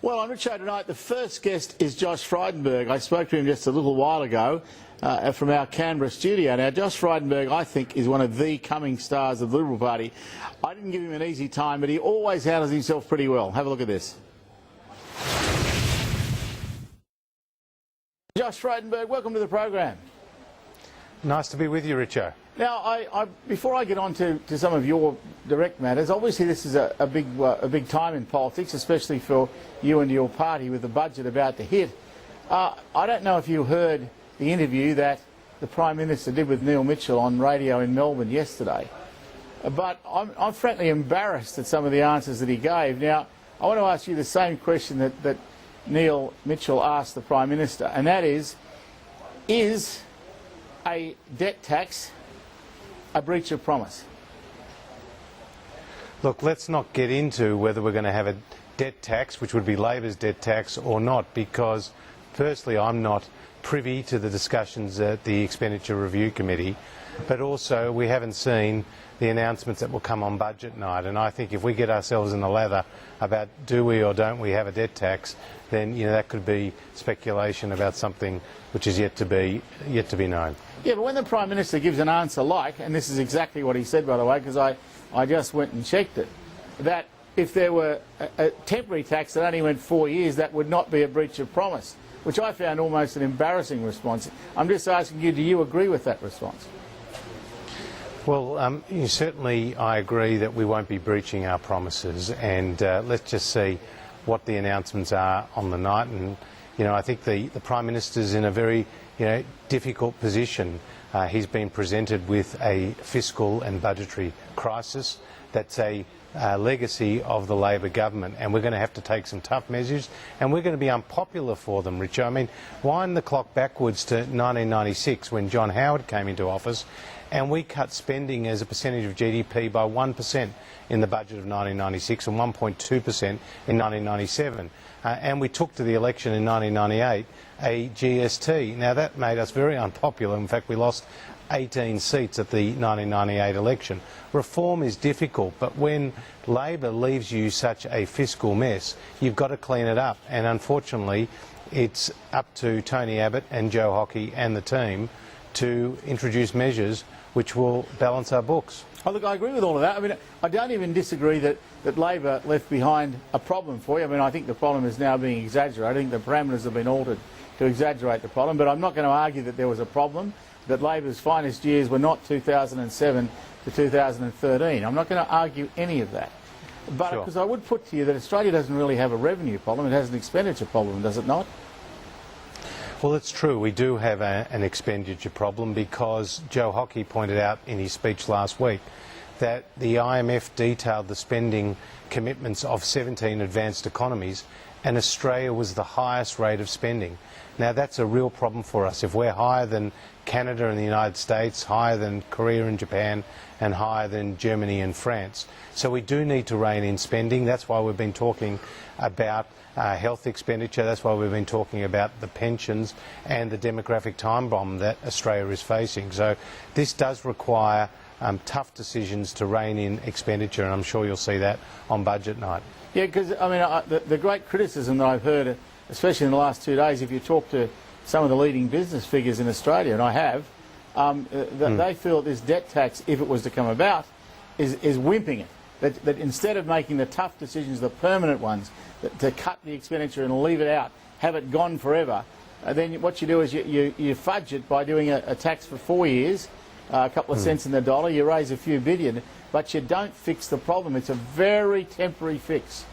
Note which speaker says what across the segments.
Speaker 1: Well, on Richo tonight, the first guest is Josh Frydenberg. I spoke to him just a little while ago from our Canberra studio. Now, Josh Frydenberg, I think, is one of the coming stars of the Liberal Party. I didn't give him an easy time, but he always handles himself pretty well. Have a look at this. Josh Frydenberg, welcome to the program.
Speaker 2: Nice to be with you, Richo.
Speaker 1: Now, before I get on to some of your direct matters, obviously this is a big time in politics, especially for you and your party with the budget about to hit. I don't know if you heard the interview that the Prime Minister did with Neil Mitchell on radio in Melbourne yesterday, but I'm frankly embarrassed at some of the answers that he gave. Now, I want to ask you the same question that Neil Mitchell asked the Prime Minister, and that is a debt tax a breach of promise?
Speaker 2: Look, let's not get into whether we're going to have a debt tax, which would be Labor's debt tax, or not, because firstly, I'm not privy to the discussions at the Expenditure Review Committee, but also we haven't seen the announcements that will come on budget night. And I think if we get ourselves in the lather about do we or don't we have a debt tax, then that could be speculation about something which is yet to be known.
Speaker 1: Yeah, but when the Prime Minister gives an answer like, and this is exactly what he said, by the way, because I just went and checked it, that if there were a temporary tax that only went 4 years, that would not be a breach of promise, which I found almost an embarrassing response. I'm just asking you, do you agree with that response?
Speaker 2: Well, certainly I agree that we won't be breaching our promises, and let's just see what the announcements are on the night. And I think the Prime Minister's in a very difficult position. He's been presented with a fiscal and budgetary crisis that's a legacy of the Labor government, and we're going to have to take some tough measures, and we're going to be unpopular for them, Richo. I mean, wind the clock backwards to 1996 when John Howard came into office, and we cut spending as a percentage of GDP by 1% in the budget of 1996 and 1.2% in 1997. And we took to the election in 1998 a GST. Now, that made us very unpopular. In fact, we lost 18 seats at the 1998 election. Reform is difficult, but when Labor leaves you such a fiscal mess, you've got to clean it up. And unfortunately, it's up to Tony Abbott and Joe Hockey and the team to introduce measures which will balance our books.
Speaker 1: Oh, look, I agree with all of that. I mean, I don't even disagree that Labor left behind a problem for you. I mean, I think the problem is now being exaggerated. I think the parameters have been altered to exaggerate the problem, but I'm not going to argue that there was a problem, that Labor's finest years were not 2007 to 2013. I'm not going to argue any of that. But because I would put to you that Australia doesn't really have a revenue problem, it has an expenditure problem, does it not?
Speaker 2: Well, it's true. We do have an expenditure problem because Joe Hockey pointed out in his speech last week that the IMF detailed the spending commitments of 17 advanced economies, and Australia was the highest rate of spending. Now, that's a real problem for us. If we're higher than Canada and the United States, higher than Korea and Japan, and higher than Germany and France. So we do need to rein in spending. That's why we've been talking about health expenditure. That's why we've been talking about the pensions and the demographic time bomb that Australia is facing. So this does require tough decisions to rein in expenditure, and I'm sure you'll see that on budget night.
Speaker 1: Yeah, because I mean, the great criticism that I've heard, especially in the last 2 days, if you talk to some of the leading business figures in Australia, and I have, they feel this debt tax, if it was to come about, is wimping it. That instead of making the tough decisions, the permanent ones, to cut the expenditure and leave it out, have it gone forever, then what you do is you fudge it by doing a tax for 4 years, a couple of cents in the dollar, you raise a few billion, but you don't fix the problem. It's a very temporary fix.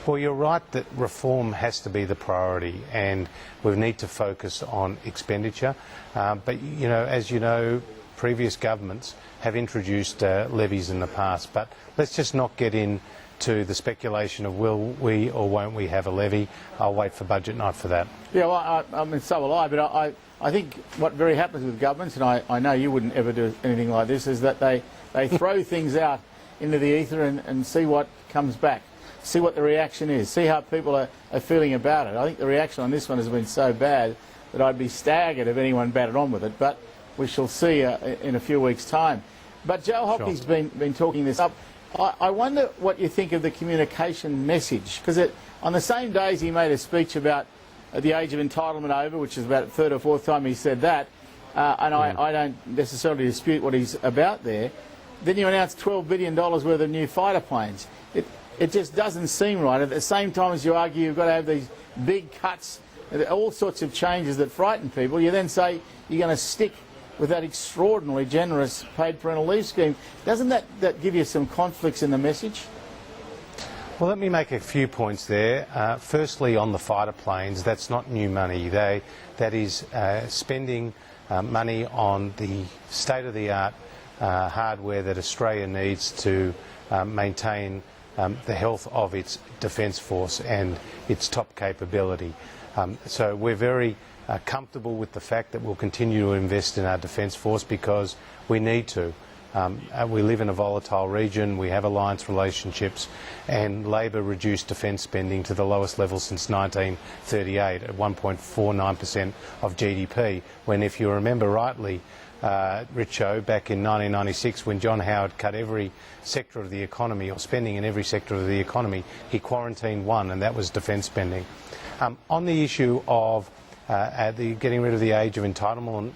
Speaker 2: Well, you're right that reform has to be the priority, and we need to focus on expenditure. But, as you know, previous governments have introduced levies in the past. But let's just not get into the speculation of will we or won't we have a levy. I'll wait for budget night for that.
Speaker 1: Yeah, well, I mean, so will I. But I think what very happens with governments, and I know you wouldn't ever do anything like this, is that they throw things out into the ether and see what comes back. See what the reaction is, see how people are feeling about it. I think the reaction on this one has been so bad that I'd be staggered if anyone batted on with it, but we shall see in a few weeks' time. But Joe Hockey's been talking this up. I wonder what you think of the communication message, because on the same days he made a speech about the age of entitlement over, which is about the third or fourth time he said that, and I don't necessarily dispute what he's about there. Then you announced $12 billion worth of new fighter planes. It just doesn't seem right. At the same time as you argue you've got to have these big cuts, all sorts of changes that frighten people, you then say you're going to stick with that extraordinarily generous paid parental leave scheme. Doesn't that give you some conflicts in the message?
Speaker 2: Well, let me make a few points there. Firstly, on the fighter planes, that's not new money. That is spending money on the state-of-the-art hardware that Australia needs to maintain the health of its defence force and its top capability. So we're very comfortable with the fact that we'll continue to invest in our defence force because we need to. We live in a volatile region, we have alliance relationships, and Labor reduced defence spending to the lowest level since 1938 at 1.49% of GDP, when, if you remember rightly, Richo, back in 1996, when John Howard cut every sector of the economy, or spending in every sector of the economy, he quarantined one, and that was defence spending. On the issue of getting rid of the age of entitlement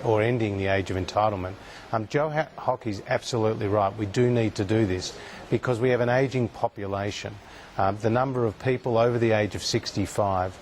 Speaker 2: or ending the age of entitlement, Joe Hockey's absolutely right. We do need to do this because we have an ageing population. The number of people over the age of 65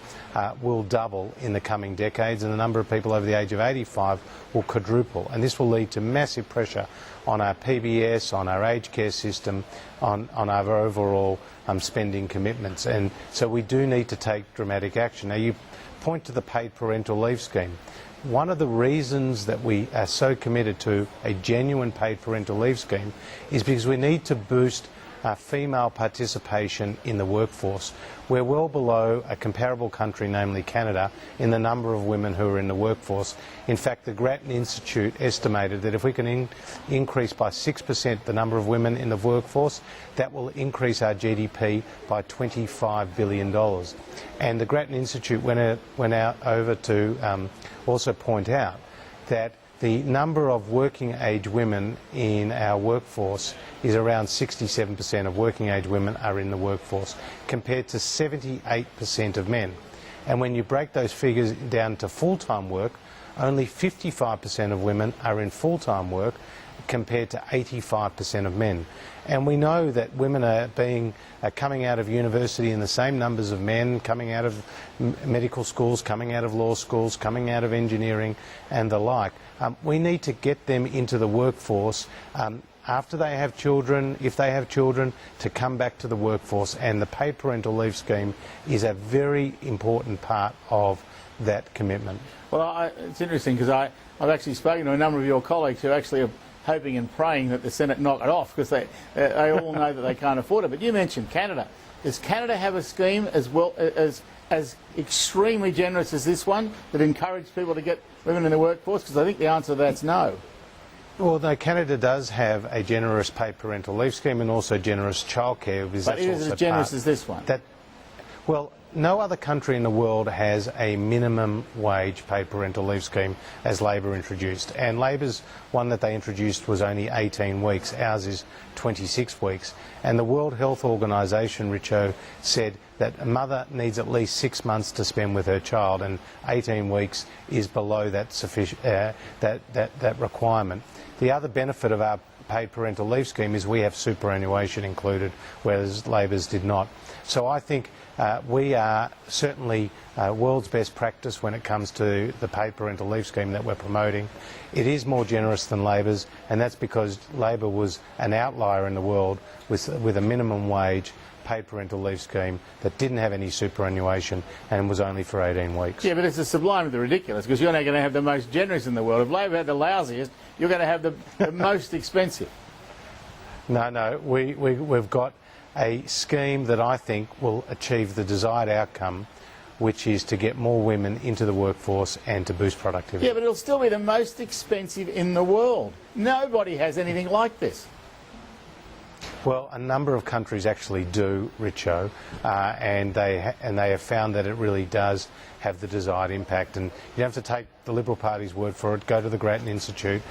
Speaker 2: will double in the coming decades, and the number of people over the age of 85 will quadruple. And this will lead to massive pressure on our PBS, on our aged care system, on our overall spending commitments. And so we do need to take dramatic action. Now, you point to the paid parental leave scheme. One of the reasons that we are so committed to a genuine paid parental leave scheme is because we need to boost female participation in the workforce. We're well below a comparable country, namely Canada, in the number of women who are in the workforce. In fact, the Grattan Institute estimated that if we can increase by 6% the number of women in the workforce, that will increase our GDP by $25 billion. And the Grattan Institute went out over to also point out that the number of working age women in our workforce is around 67% of working age women are in the workforce, compared to 78% of men. And when you break those figures down to full-time work, only 55% of women are in full-time work, compared to 85% of men. And we know that women are coming out of university in the same numbers of men, coming out of medical schools, coming out of law schools, coming out of engineering and the like. We need to get them into the workforce after they have children, if they have children, to come back to the workforce. And the paid parental leave scheme is a very important part of that commitment.
Speaker 1: Well, it's interesting because I've actually spoken to a number of your colleagues who actually are hoping and praying that the Senate knock it off because they all know that they can't afford it. But you mentioned Canada. Does Canada have a scheme as well as extremely generous as this one that encourages people to get women in the workforce? Because I think the answer to that's no.
Speaker 2: Well, no, Canada does have a generous paid parental leave scheme and also generous childcare.
Speaker 1: But it is as generous as this one?
Speaker 2: Well, no other country in the world has a minimum wage paid parental leave scheme as Labor introduced. And Labor's one that they introduced was only 18 weeks. Ours is 26 weeks. And the World Health Organisation, Richo, said that a mother needs at least 6 months to spend with her child, and 18 weeks is below that requirement. The other benefit of our paid parental leave scheme is we have superannuation included, whereas Labor's did not. So I think we are certainly world's best practice when it comes to the paid parental leave scheme that we're promoting. It is more generous than Labor's, and that's because Labor was an outlier in the world with a minimum wage paid parental leave scheme that didn't have any superannuation and was only for 18 weeks.
Speaker 1: Yeah, but it's the sublime of the ridiculous, because you're not going to have the most generous in the world. If Labor had the lousiest, you're going to have the most expensive.
Speaker 2: No, we've got a scheme that I think will achieve the desired outcome, which is to get more women into the workforce and to boost productivity.
Speaker 1: Yeah, but it'll still be the most expensive in the world. Nobody has anything like this.
Speaker 2: Well, a number of countries actually do, Richo, and they have found that it really does have the desired impact. And you don't have to take the Liberal Party's word for it. Go to the Grattan Institute.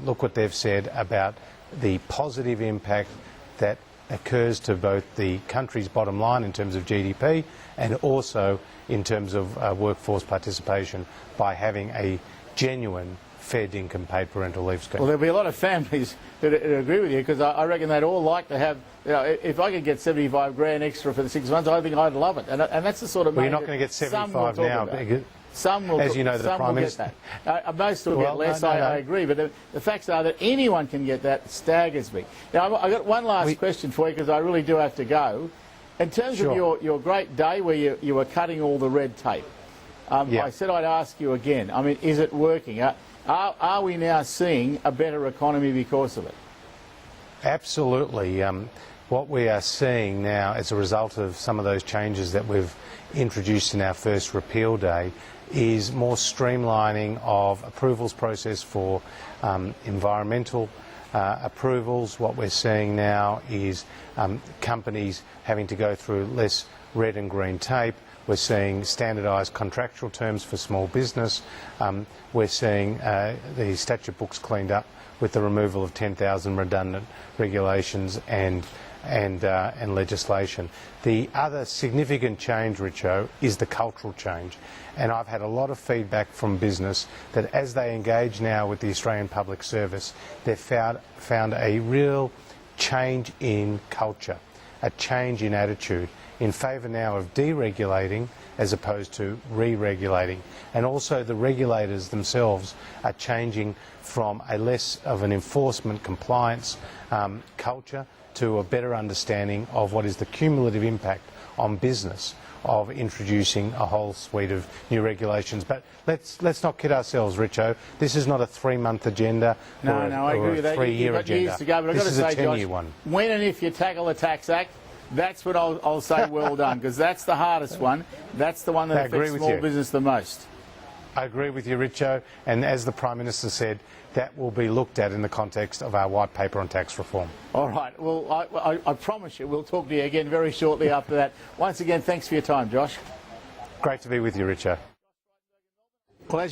Speaker 2: Look what they've said about the positive impact that occurs to both the country's bottom line in terms of GDP and also in terms of workforce participation by having a genuine fair dinkum paid parental leave scheme.
Speaker 1: Well, there'll be a lot of families that agree with you, because I reckon they'd all like to have, if I could get 75 grand extra for the 6 months, I think I'd love it. And that's the sort of
Speaker 2: Well,
Speaker 1: money
Speaker 2: you're not going to get 75 now.
Speaker 1: Some will,
Speaker 2: as you know, the Prime Minister.
Speaker 1: Most will get less, I agree, but the facts are that anyone can get that staggers me. Now, I've got one last question for you, because I really do have to go. In terms of your great day where you were cutting all the red tape, I said I'd ask you again. I mean, is it working? Are we now seeing a better economy because of it?
Speaker 2: Absolutely. What we are seeing now as a result of some of those changes that we've introduced in our first repeal day is more streamlining of approvals process for environmental approvals. What we're seeing now is companies having to go through less red and green tape. We're seeing standardised contractual terms for small business. We're seeing the statute books cleaned up with the removal of 10,000 redundant regulations and legislation. The other significant change, Richo, is the cultural change. And I've had a lot of feedback from business that as they engage now with the Australian Public Service, they've found a real change in culture, a change in attitude, in favour now of deregulating as opposed to re-regulating. And also the regulators themselves are changing from a less of an enforcement compliance culture to a better understanding of what is the cumulative impact on business of introducing a whole suite of new regulations. But let's not kid ourselves, Richo. This is not a 3-month agenda or
Speaker 1: I agree with that.
Speaker 2: 3-year agenda.
Speaker 1: Years to go, but I've got to say,
Speaker 2: 10-year
Speaker 1: Josh,
Speaker 2: one.
Speaker 1: When and if you tackle the Tax Act, that's what I'll say well done, because that's the hardest one. That's the one that affects small business the most.
Speaker 2: I agree with you, Richo, and as the Prime Minister said, that will be looked at in the context of our white paper on tax reform. All right.
Speaker 1: Well, I promise you, we'll talk to you again very shortly after that. Once again, thanks for your time, Josh.
Speaker 2: Great to be with you, Richo.
Speaker 1: Well, as you